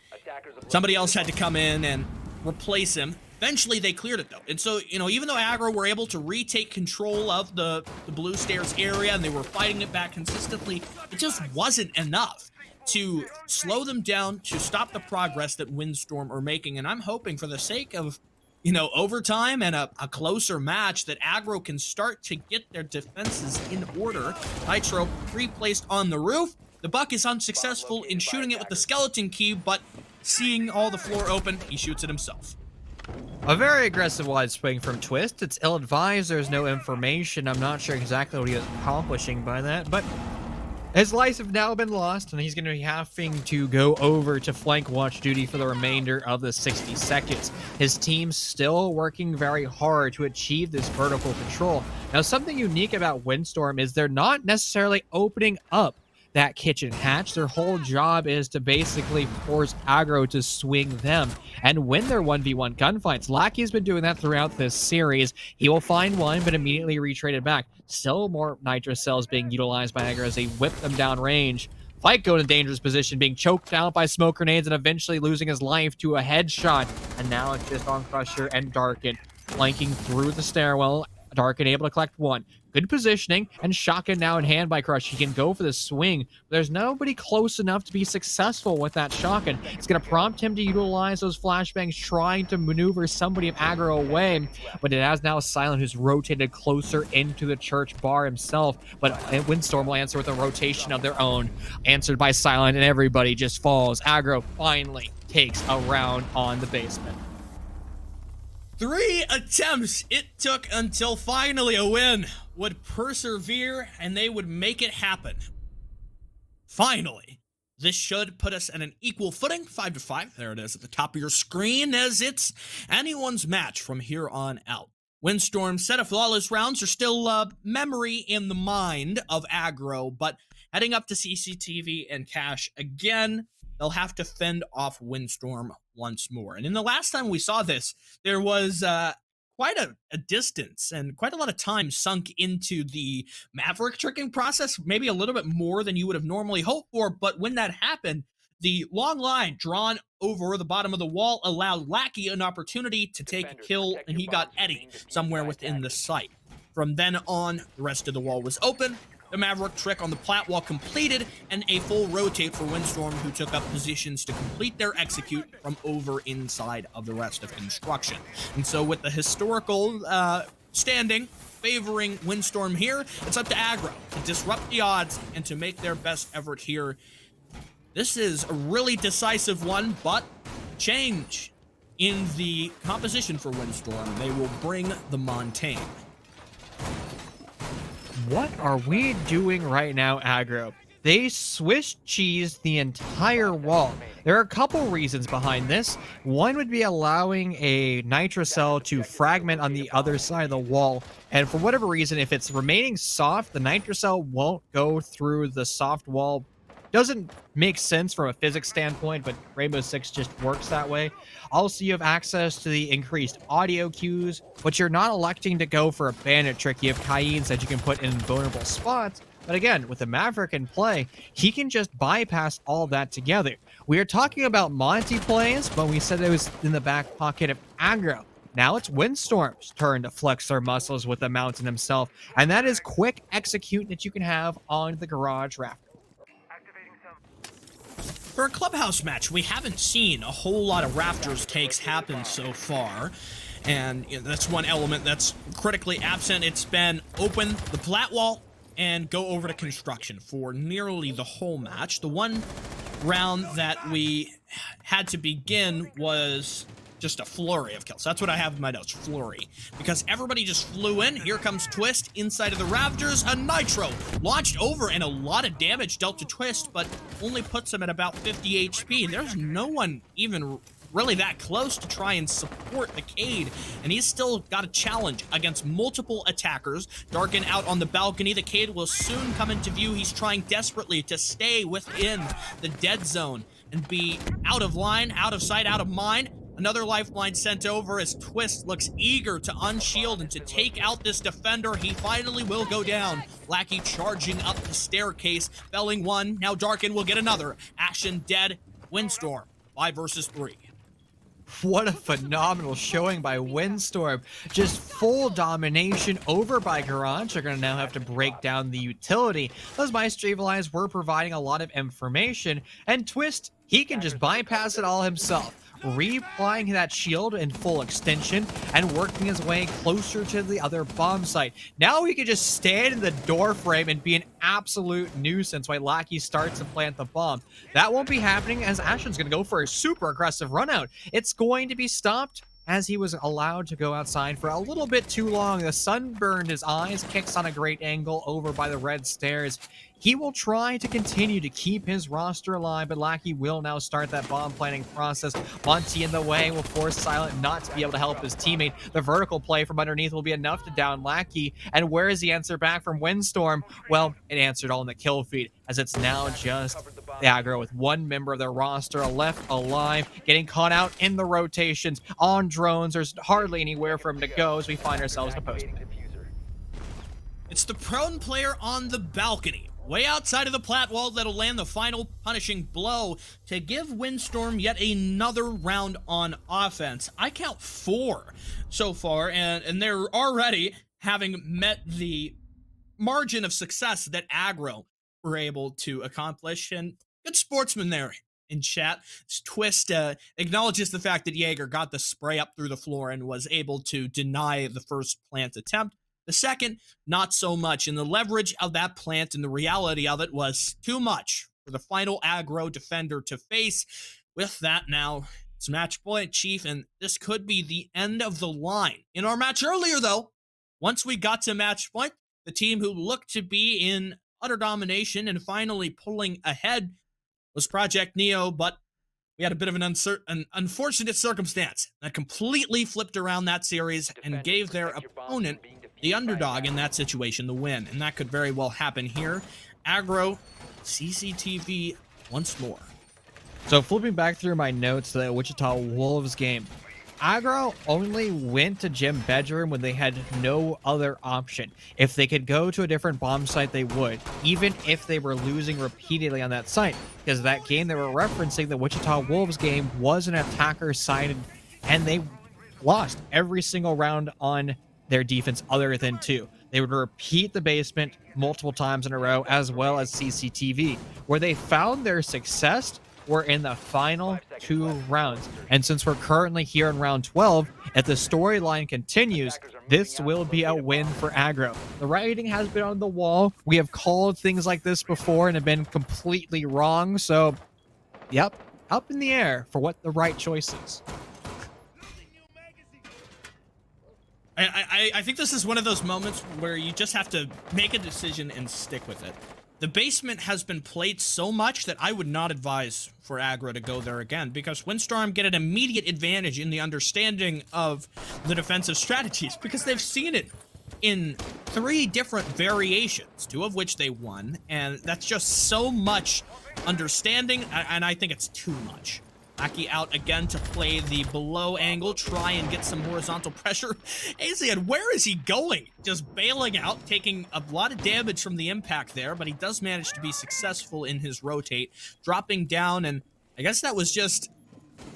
Somebody else had to come in and replace him. Eventually, they cleared it, though. And so, you know, even though Aggro were able to retake control of the blue stairs area and they were fighting it back consistently, it just wasn't enough to slow them down, to stop the progress that Windstorm are making. And I'm hoping, for the sake of, you know, overtime and a closer match, that Aggro can start to get their defenses in order. Nitro replaced on the roof. The Buck is unsuccessful in shooting it with the skeleton key, but seeing all the floor open, he shoots it himself. A very aggressive wide swing from Twist. It's ill-advised. There's no information. I'm not sure exactly what he was accomplishing by that, but his lives have now been lost, and he's going to be having to go over to flank watch duty for the remainder of the 60 seconds. His team's still working very hard to achieve this vertical control. Now, something unique about Windstorm is they're not necessarily opening up that kitchen hatch. Their whole job is to basically force Aggro to swing them and win their 1v1 gunfights. Lackey's been doing that throughout this series. He will find one, but immediately retrade it back. Still more nitro cells being utilized by Aggro as they whip them down range. FICO in a dangerous position, being choked out by smoke grenades and eventually losing his life to a headshot. And now it's just on Crusher and Darkin flanking through the stairwell. Darkin able to collect one. Good positioning, and shotgun now in hand by Crush. He can go for the swing, but there's nobody close enough to be successful with that shotgun. It's going to prompt him to utilize those flashbangs, trying to maneuver somebody of Aggro away, but it has now Silent, who's rotated closer into the church bar himself, but Windstorm will answer with a rotation of their own, answered by Silent, and everybody just falls. Aggro finally takes a round on the basement. 3 attempts it took until finally a win would persevere and they would make it happen. Finally, this should put us at an equal footing, 5-5. There it is at the top of your screen, as it's anyone's match from here on out. Windstorm's set of flawless rounds are still memory in the mind of Aggro, but heading up to CCTV and Cash again, they'll have to fend off Windstorm once more. And in the last time we saw this, there was quite a distance and quite a lot of time sunk into the Maverick tricking process, maybe a little bit more than you would have normally hoped for. But when that happened, the long line drawn over the bottom of the wall allowed Lackey an opportunity to take a kill, and he got Eddie somewhere within the site. From then on, the rest of the wall was open. The Maverick trick on the plat wall completed, and a full rotate for Windstorm, who took up positions to complete their execute from over inside of the rest of construction. And so with the historical standing favoring Windstorm here. It's up to Aggro to disrupt the odds and to make their best effort here. This is a really decisive one, but change in the composition for Windstorm. They will bring the Montaigne. What are we doing right now, Aggro? They Swiss cheese the entire wall. There are a couple reasons behind this. One would be allowing a nitrocell to fragment on the other side of the wall. And for whatever reason, if it's remaining soft, the nitrocell won't go through the soft wall. Doesn't make sense from a physics standpoint, but Rainbow Six just works that way. Also, you have access to the increased audio cues, but you're not electing to go for a bandit trick. You have Cayennes that you can put in vulnerable spots. But again, with the Maverick in play, he can just bypass all of that together. We are talking about Monty plays, but we said it was in the back pocket of Aggro. Now it's Windstorm's turn to flex their muscles with the Mountain himself, and that is quick execute that you can have on the garage rafter. For a clubhouse match, we haven't seen a whole lot of rafters takes happen so far, and that's one element that's critically absent. It's been open the plat wall and go over to construction for nearly the whole match. The one round that we had to begin was just a flurry of kills. That's what I have in my notes, flurry. Because everybody just flew in. Here comes Twist inside of the rafters. A nitro launched over and a lot of damage dealt to Twist, but only puts him at about 50 HP. There's no one even really that close to try and support the Cade, and he's still got a challenge against multiple attackers. Darken out on the balcony. The Cade will soon come into view. He's trying desperately to stay within the dead zone and be out of line, out of sight, out of mind. Another lifeline sent over as Twist looks eager to unshield and to take out this defender. He finally will go down. Lackey charging up the staircase, felling one. Now Darken will get another. Ashen dead. Windstorm 5 versus 3. What a phenomenal showing by Windstorm. Just full domination over by Garage. They're going to now have to break down the utility. Those Maestro Evil Eyes were providing a lot of information, and Twist, he can just bypass it all himself, reapplying that shield in full extension and working his way closer to the other bomb site. Now he can just stand in the door frame and be an absolute nuisance while Lackey starts to plant the bomb. That won't be happening as Ashen's going to go for a super aggressive run out. It's going to be stopped as he was allowed to go outside for a little bit too long. The sun burned his eyes, kicks on a great angle over by the red stairs. He will try to continue to keep his roster alive, but Lackey will now start that bomb planning process. Monty in the way will force Silent not to be able to help his teammate. The vertical play from underneath will be enough to down Lackey. And where is the answer back from Windstorm? Well, it answered all in the kill feed, as it's now just the Aggro with one member of their roster left alive, getting caught out in the rotations on drones. There's hardly anywhere for him to go as we find ourselves in a post. It's the prone player on the balcony, way outside of the plat wall, that'll land the final punishing blow to give Windstorm yet another round on offense. I count 4 so far, and they're already having met the margin of success that Aggro were able to accomplish. And good sportsman there in chat. Twist acknowledges the fact that Jaeger got the spray up through the floor and was able to deny the first plant attempt. The second, not so much, and the leverage of that plant and the reality of it was too much for the final Aggro defender to face. With that now, it's match point, Chief, and this could be the end of the line. In our match earlier, though, once we got to match point, the team who looked to be in utter domination and finally pulling ahead was Project Neo, but we had a bit of an unfortunate circumstance that completely flipped around that series and gave their opponent, the underdog in that situation, the win. And that could very well happen here. Aggro, CCTV once more. So flipping back through my notes, the Wichita Wolves game, Aggro only went to gym bedroom when they had no other option. If they could go to a different bomb site, they would, even if they were losing repeatedly on that site. Because that game they were referencing, the Wichita Wolves game, was an attacker-sided, and they lost every single round on their defense other than 2. They would repeat the basement multiple times in a row, as well as CCTV. Where they found their success were in the final 2 rounds. And since we're currently here in round 12, If the storyline continues, this will be a win for Aggro. The writing has been on the wall. We have called things like this before and have been completely wrong. So, yep, up in the air for what the right choice is. I think this is one of those moments where you just have to make a decision and stick with it. The basement has been played so much that I would not advise for Aggro to go there again, because Windstorm get an immediate advantage in the understanding of the defensive strategies, because they've seen it in 3 different variations, 2 of which they won, and that's just so much understanding, and I think it's too much. Aki out again to play the below angle, try and get some horizontal pressure. Azian, where is he going? Just bailing out, taking a lot of damage from the impact there, but he does manage to be successful in his rotate, dropping down, and I guess that was just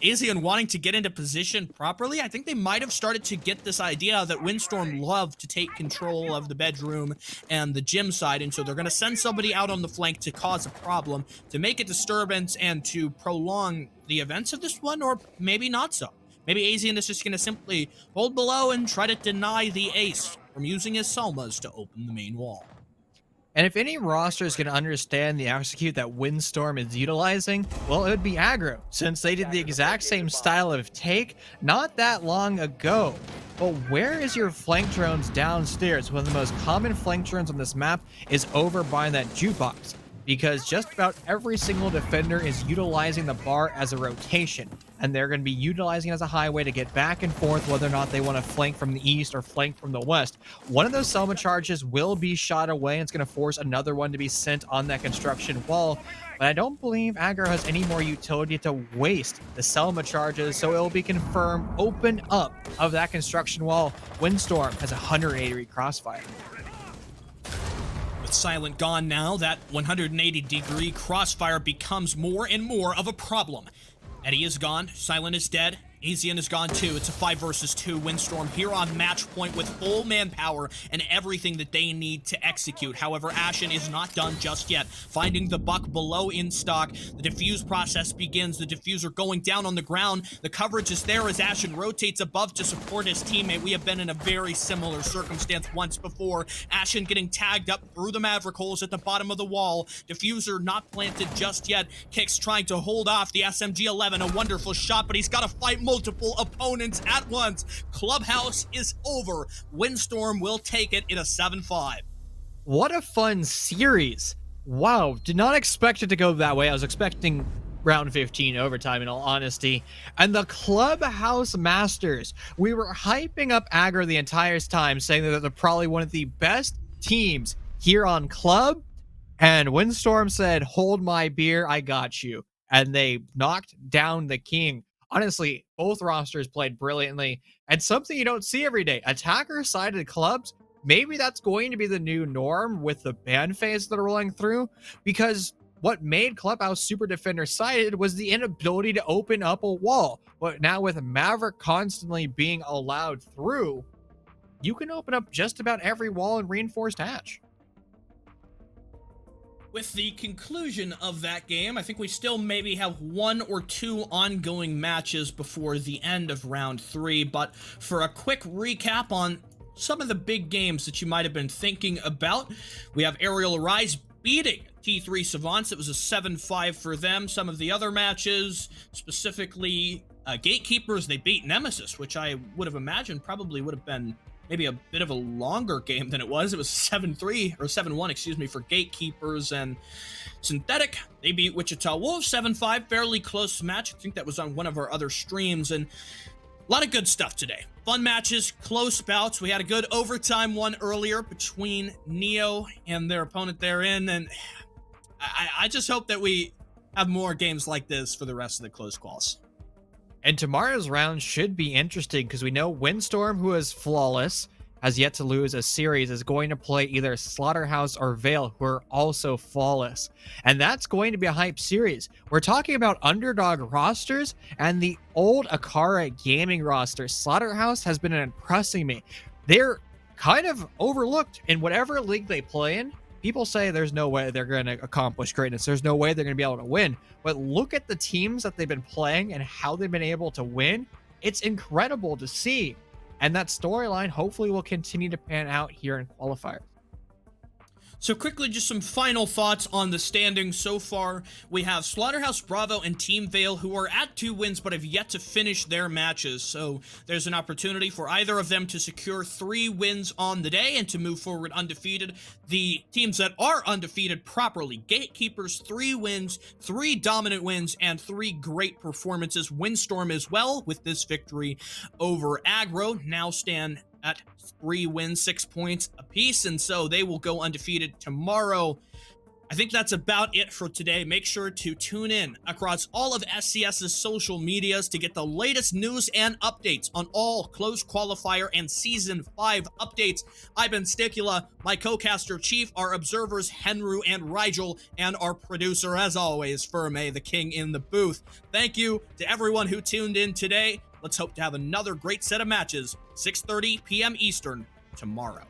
Azian wanting to get into position properly. I think they might have started to get this idea that Windstorm loved to take control of the bedroom and the gym side, and so they're going to send somebody out on the flank to cause a problem, to make a disturbance, and to prolong the events of this one, or maybe not so. Maybe Azian is just going to simply hold below and try to deny the ace from using his Selmas to open the main wall. And if any roster is going to understand the execute that Windstorm is utilizing, well, it would be Aggro, since they did the exact same style of take not that long ago. But where is your flank drones downstairs? One of the most common flank drones on this map is over by that jukebox, because just about every single defender is utilizing the bar as a rotation, and they're going to be utilizing it as a highway to get back and forth, whether or not they want to flank from the east or flank from the west. One of those Selma charges will be shot away, and it's going to force another one to be sent on that construction wall. But I don't believe Aggro has any more utility to waste the Selma charges, so it will be confirmed open up of that construction wall. Windstorm has a 180-degree crossfire. With Silent gone now, that 180-degree crossfire becomes more and more of a problem. Eddie is gone, Silent is dead, Azian is gone too. It's a 5 versus 2 Windstorm here on match point with full manpower and everything that they need to execute. However, Ashen is not done just yet. Finding the buck below in stock, the defuse process begins. The diffuser going down on the ground. The coverage is there as Ashen rotates above to support his teammate. We have been in a very similar circumstance once before. Ashen getting tagged up through the Maverick holes at the bottom of the wall. Diffuser not planted just yet. Kicks trying to hold off the SMG-11. A wonderful shot, but he's got to fight multiple opponents at once. Clubhouse is over. Windstorm will take it in a 7-5. What a fun series. Wow, did not expect it to go that way. I was expecting round 15 overtime, in all honesty. And the Clubhouse Masters, we were hyping up Aggro the entire time, saying that they're probably one of the best teams here on Club, and Windstorm said, hold my beer, I got you. And they knocked down the king. Honestly, both rosters played brilliantly, and something you don't see every day. Attacker-sided clubs, maybe that's going to be the new norm with the ban phase that are rolling through, because what made Clubhouse super defender-sided was the inability to open up a wall. But now with Maverick constantly being allowed through, you can open up just about every wall in Reinforced Hatch. With the conclusion of that game, I think we still maybe have 1 or 2 ongoing matches before the end of round 3, but for a quick recap on some of the big games that you might have been thinking about, we have Aerial Arise beating T3 Savants. It was a 7-5 for them. Some of the other matches, specifically Gatekeepers, they beat Nemesis, which I would have imagined probably would have been maybe a bit of a longer game than it was. It was 7-3 or 7-1, excuse me, for Gatekeepers. And Synthetic, they beat Wichita Wolves 7-5, fairly close match. I think that was on one of our other streams, and a lot of good stuff today. Fun matches, close bouts. We had a good overtime one earlier between Neo and their opponent therein, and I just hope that we have more games like this for the rest of the close quals. And tomorrow's round should be interesting because we know Windstorm, who is flawless, has yet to lose a series, is going to play either Slaughterhouse or Vale, who are also flawless. And that's going to be a hype series. We're talking about underdog rosters and the old Akara gaming roster. Slaughterhouse has been impressing me. They're kind of overlooked in whatever league they play in. People say there's no way they're going to accomplish greatness. There's no way they're going to be able to win. But look at the teams that they've been playing and how they've been able to win. It's incredible to see. And that storyline hopefully will continue to pan out here in qualifiers. So quickly, just some final thoughts on the standings so far. We have Slaughterhouse Bravo and Team Vale, who are at 2 wins but have yet to finish their matches. So there's an opportunity for either of them to secure 3 wins on the day and to move forward undefeated. The teams that are undefeated properly, Gatekeepers, 3 wins, 3 dominant wins, and 3 great performances. Windstorm as well, with this victory over Aggro, now stand at 3 wins, 6 points apiece, and so they will go undefeated tomorrow. I think that's about it for today. Make sure to tune in across all of SCS's social medias to get the latest news and updates on all close qualifier and Season 5 updates. I've been Sticula, my co-caster Chief, our observers Henru and Rigel, and our producer, as always, Ferme, the king in the booth. Thank you to everyone who tuned in today. Let's hope to have another great set of matches, 6:30 p.m. Eastern, tomorrow.